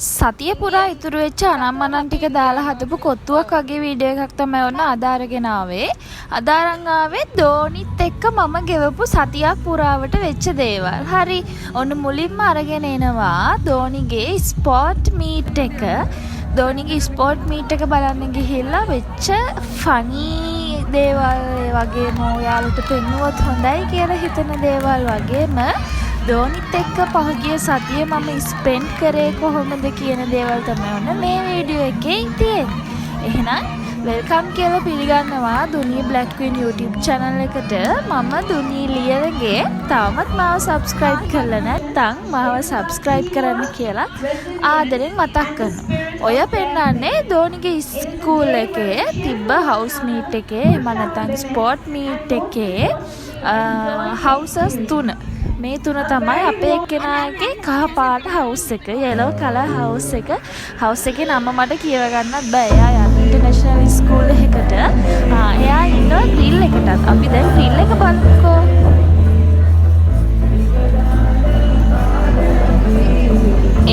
සතිය පුරා ඉතුරු වෙච්ච අනම්මනම් ටික දාලා හදපු කොත්තුවක් වගේ වීඩියෝ එකක් තමයි ඔන්න අද අරගෙන ආවේ. අද අරන් ආවේ දෝනිත් එක්ක මම ගෙවපු සතියක් පුරාවට වෙච්ච දේවල්. හරි. ඔන්න මුලින්ම අරගෙන එනවා දෝනිගේ ස්පෝර්ට් මීට් එක. දෝනිගේ ස්පෝර්ට් මීට් එක බලන්න ගිහිල්ලා වෙච්ච ෆනී දේවල් වගේම ඔයාලට පෙන්නුවොත් හොඳයි කියලා හිතන දේවල් වගේම දෝනිත් එක්ක පහුගිය සතිය මම ස්පෙන්ඩ් කරේ කොහොමද කියන දේවල් තමයි ඔන්න මේ වීඩියෝ එකේ තියෙන්නේ. එහෙනම් වෙල්කම් කියලා පිළිගන්නවා දුනී බ්ලැක් ක්වීන් YouTube channel එකට. මම දුනී ලියනගේ තවමත් මාව subscribe කරලා නැත්නම් මාව subscribe කරන්න කියලා ආදරෙන් මතක් කරනවා. ඔය පෙන්නන්නේ දෝනිගේ ස්කූල් එකේ තිබ්බ house meet එකේ එහෙම නැත්නම් sport meet එකේ houses 3. මේ තුන තමයි අපේ එක්කෙනාගේ කහ පාට හවුස් එක, yellow color house එක. house එකේ නම මට කියව ගන්නත් බෑ. එයා යන ඉන්ටර්නැෂනල් ස්කූල් එකකට. එයා ඉන්නවා ග්‍රිල් එකටත්. අපි දැන් ග්‍රිල් එක බලමුකෝ.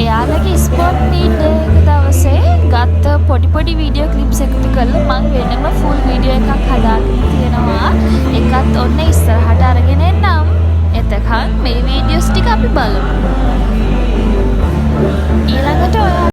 එයාලගේ ස්පෝර්ට් මීට් එක දවසේ ගත්ත පොඩි වීඩියෝ ක්ලිප්ස් එකතු කරලා මම වෙනම ෆුල් වීඩියෝ එකක් හදාගෙන තියෙනවා. ඒකත් ඔන්න ඉස්සරහට අරගෙන එන්නම්. එතකන් මේ වීඩියෝස් ටික අපි බලමු. ඊළඟට